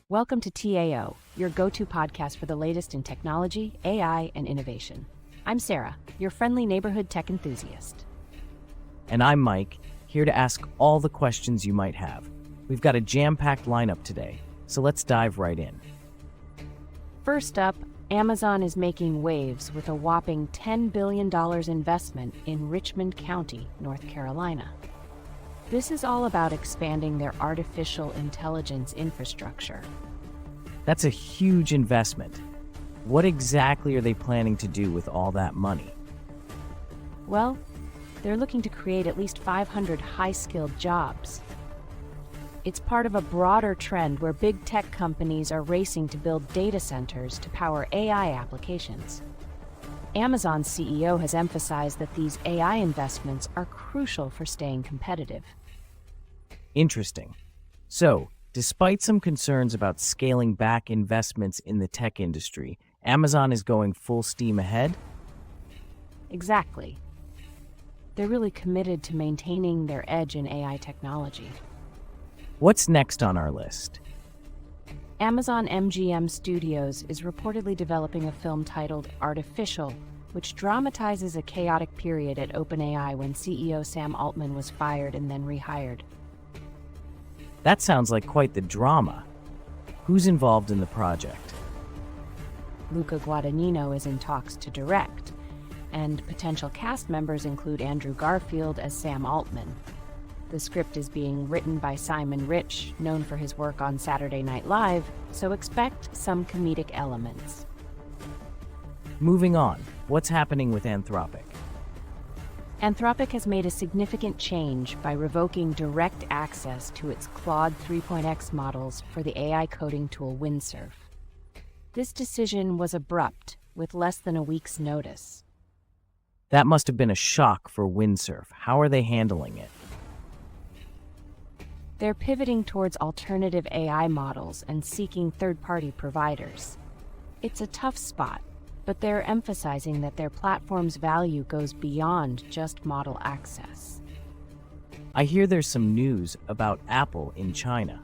Welcome to TAO, your go-to podcast for the latest in technology, AI, and innovation. I'm Sarah, your friendly neighborhood tech enthusiast. And I'm Mike, here to ask all the questions you might have. We've got a jam-packed lineup today, so let's dive right in. First up, Amazon is making waves with a whopping $10 billion investment in Richmond County, North Carolina. This is all about expanding their artificial intelligence infrastructure. That's a huge investment. What exactly are they planning to do with all that money? Well, they're looking to create at least 500 high-skilled jobs. It's part of a broader trend where big tech companies are racing to build data centers to power AI applications. Amazon's CEO has emphasized that these AI investments are crucial for staying competitive. Interesting. So, despite some concerns about scaling back investments in the tech industry, Amazon is going full steam ahead? Exactly. They're really committed to maintaining their edge in AI technology. What's next on our list? Amazon MGM Studios is reportedly developing a film titled Artificial, which dramatizes a chaotic period at OpenAI when CEO Sam Altman was fired and then rehired. That sounds like quite the drama. Who's involved in the project? Luca Guadagnino is in talks to direct, and potential cast members include Andrew Garfield as Sam Altman. The script is being written by Simon Rich, known for his work on Saturday Night Live, so expect some comedic elements. Moving on, what's happening with Anthropic? Anthropic has made a significant change by revoking direct access to its Claude 3.x models for the AI coding tool Windsurf. This decision was abrupt, with less than a week's notice. That must have been a shock for Windsurf. How are they handling it? They're pivoting towards alternative AI models and seeking third-party providers. It's a tough spot, but they're emphasizing that their platform's value goes beyond just model access. I hear there's some news about Apple in China.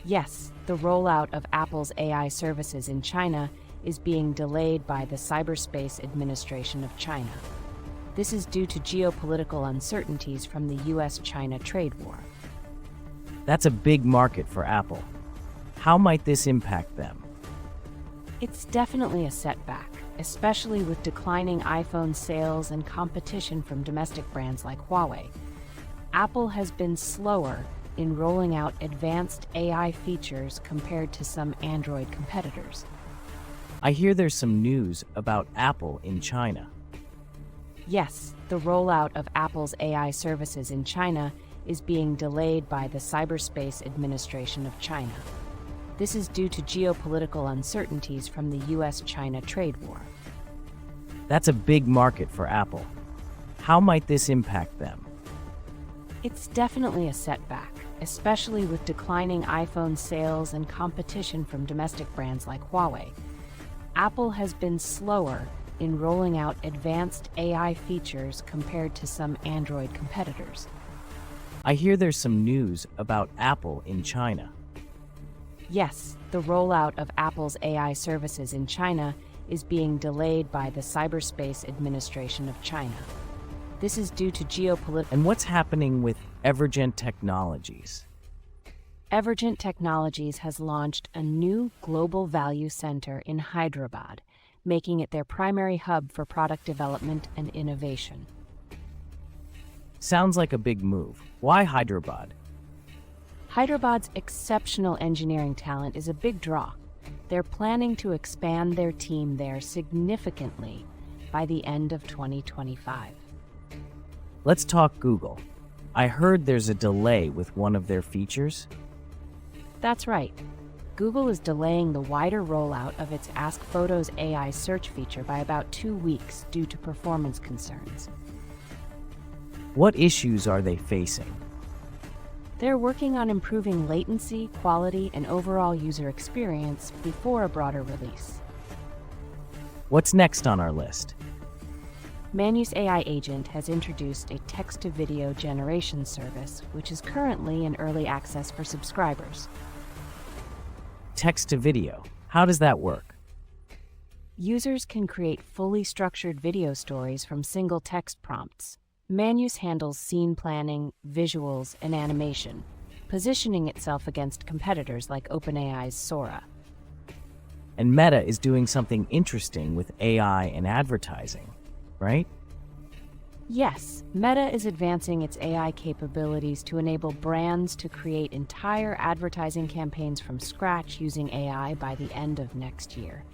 Yes, the rollout of Apple's AI services in China is being delayed by the Cyberspace Administration of China. This is due to geopolitical uncertainties from the US-China trade war. That's a big market for Apple. How might this impact them? It's definitely a setback, especially with declining iPhone sales and competition from domestic brands like Huawei. Apple has been slower in rolling out advanced AI features compared to some Android competitors. I hear there's some news about Apple in China. Yes, the rollout of Apple's AI services in China is being delayed by the Cyberspace Administration of China. This is due to geopolitical uncertainties from the US-China trade war. That's a big market for Apple. How might this impact them? It's definitely a setback, especially with declining iPhone sales and competition from domestic brands like Huawei. Apple has been slower in rolling out advanced AI features compared to some Android competitors. I hear there's some news about Apple in China. Yes, the rollout of Apple's AI services in China is being delayed by the Cyberspace Administration of China. This is due to geopolitical... And what's happening with Evergent Technologies? Evergent Technologies has launched a new global value center in Hyderabad, making it their primary hub for product development and innovation. Sounds like a big move. Why Hyderabad? Hyderabad's exceptional engineering talent is a big draw. They're planning to expand their team there significantly by the end of 2025. Let's talk Google. I heard there's a delay with one of their features. That's right. Google is delaying the wider rollout of its Ask Photos AI search feature by about 2 weeks due to performance concerns. What issues are they facing? They're working on improving latency, quality, and overall user experience before a broader release. What's next on our list? Manus AI Agent has introduced a text-to-video generation service, which is currently in early access for subscribers. text to video. How does that work? Users can create fully structured video stories from single text prompts. Manus handles scene planning, visuals, and animation, positioning itself against competitors like OpenAI's Sora. And Meta is doing something interesting with AI and advertising, right? Yes, Meta is advancing its AI capabilities to enable brands to create entire advertising campaigns from scratch using AI by the end of next year.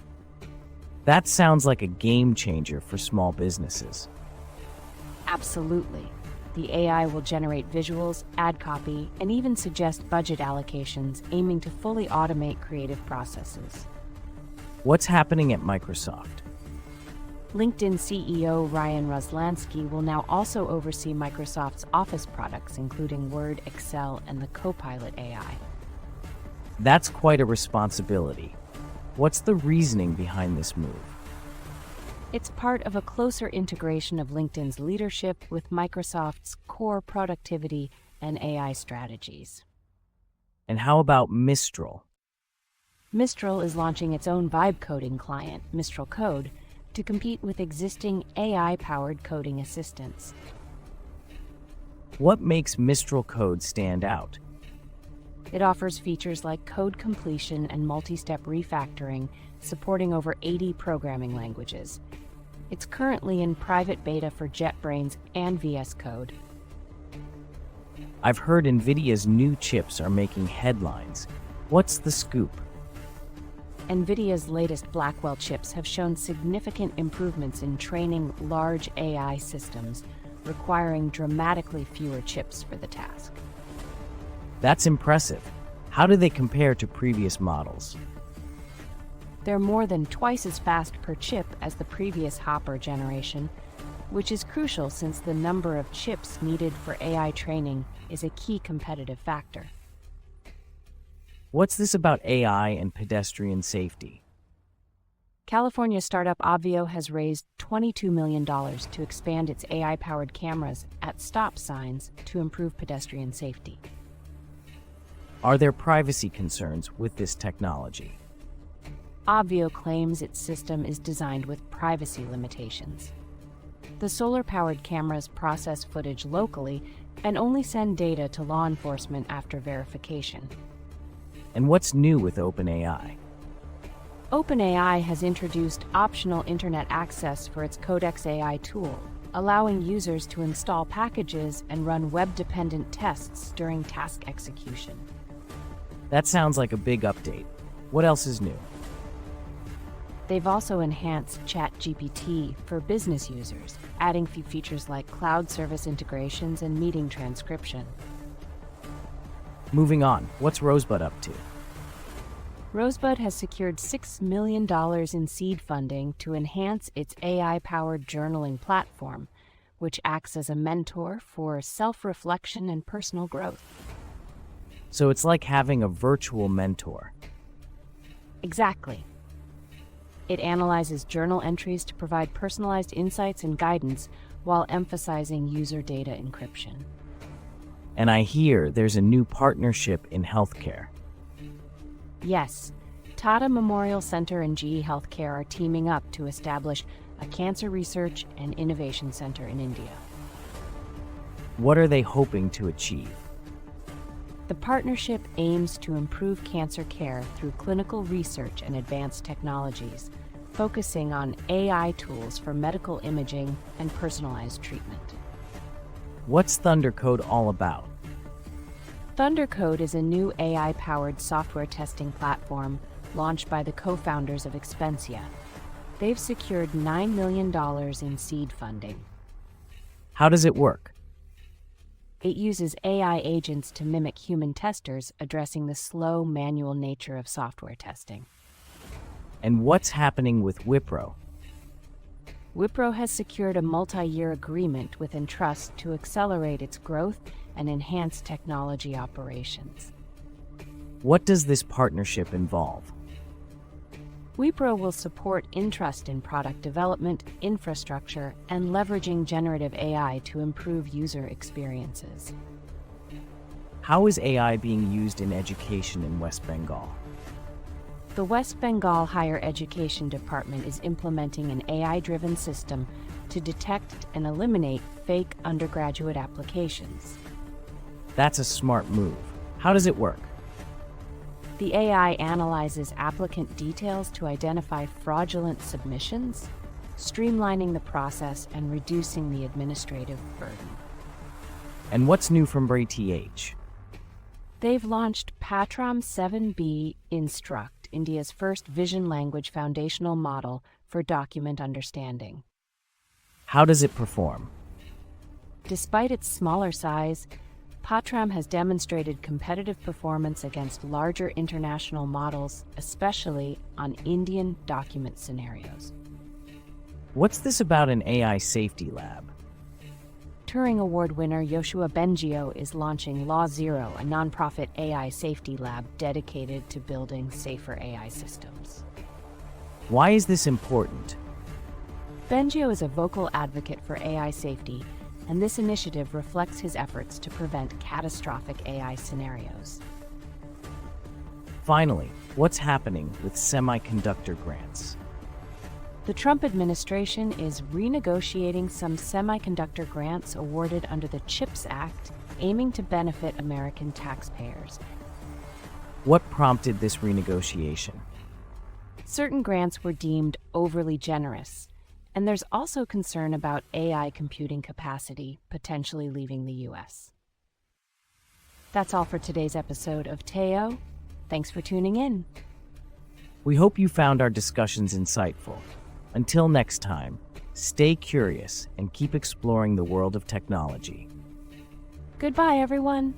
That sounds like a game changer for small businesses. Absolutely. The AI will generate visuals, ad copy, and even suggest budget allocations, aiming to fully automate creative processes. What's happening at Microsoft? LinkedIn CEO Ryan Roslansky will now also oversee Microsoft's Office products, including Word, Excel, and the Copilot AI. That's quite a responsibility. What's the reasoning behind this move? It's part of a closer integration of LinkedIn's leadership with Microsoft's core productivity and AI strategies. And how about Mistral? Mistral is launching its own vibe coding client, Mistral Code, to compete with existing AI-powered coding assistants. What makes Mistral Code stand out? It offers features like code completion and multi-step refactoring, supporting over 80 programming languages. It's currently in private beta for JetBrains and VS Code. I've heard Nvidia's new chips are making headlines. What's the scoop? Nvidia's latest Blackwell chips have shown significant improvements in training large AI systems, requiring dramatically fewer chips for the task. That's impressive. How do they compare to previous models? They're more than twice as fast per chip as the previous Hopper generation, which is crucial since the number of chips needed for AI training is a key competitive factor. What's this about AI and pedestrian safety? California startup Obvio has raised $22 million to expand its AI-powered cameras at stop signs to improve pedestrian safety. Are there privacy concerns with this technology? Obvio claims its system is designed with privacy limitations. The solar-powered cameras process footage locally and only send data to law enforcement after verification. And what's new with OpenAI? OpenAI has introduced optional internet access for its Codex AI tool, allowing users to install packages and run web-dependent tests during task execution. That sounds like a big update. What else is new? They've also enhanced ChatGPT for business users, adding features like cloud service integrations and meeting transcription. Moving on, what's Rosebud up to? Rosebud has secured $6 million in seed funding to enhance its AI-powered journaling platform, which acts as a mentor for self-reflection and personal growth. So it's like having a virtual mentor. Exactly. It analyzes journal entries to provide personalized insights and guidance while emphasizing user data encryption. And I hear there's a new partnership in healthcare. Yes, Tata Memorial Center and GE Healthcare are teaming up to establish a cancer research and innovation center in India. What are they hoping to achieve? The partnership aims to improve cancer care through clinical research and advanced technologies, focusing on AI tools for medical imaging and personalized treatment. What's Thundercode all about? Thundercode is a new AI-powered software testing platform launched by the co-founders of Expensia. They've secured $9 million in seed funding. How does it work? It uses AI agents to mimic human testers, addressing the slow, manual nature of software testing. And what's happening with Wipro? Wipro has secured a multi-year agreement with Entrust to accelerate its growth and enhance technology operations. What does this partnership involve? Wipro will support Entrust in product development, infrastructure, and leveraging generative AI to improve user experiences. How is AI being used in education in West Bengal? The West Bengal Higher Education Department is implementing an AI-driven system to detect and eliminate fake undergraduate applications. That's a smart move. How does it work? The AI analyzes applicant details to identify fraudulent submissions, streamlining the process and reducing the administrative burden. And what's new from BRATH? They've launched Patram 7B Instruct, India's first vision language foundational model for document understanding. How does it perform? Despite its smaller size, Patram has demonstrated competitive performance against larger international models, especially on Indian document scenarios. What's this about an AI safety lab? Turing Award winner Yoshua Bengio is launching Law Zero, a nonprofit AI safety lab dedicated to building safer AI systems. Why is this important? Bengio is a vocal advocate for AI safety, and this initiative reflects his efforts to prevent catastrophic AI scenarios. Finally, what's happening with semiconductor grants? The Trump administration is renegotiating some semiconductor grants awarded under the CHIPS Act, aiming to benefit American taxpayers. What prompted this renegotiation? Certain grants were deemed overly generous, and there's also concern about AI computing capacity potentially leaving the U.S. That's all for today's episode of Teo. Thanks for tuning in. We hope you found our discussions insightful. Until next time, stay curious and keep exploring the world of technology. Goodbye, everyone.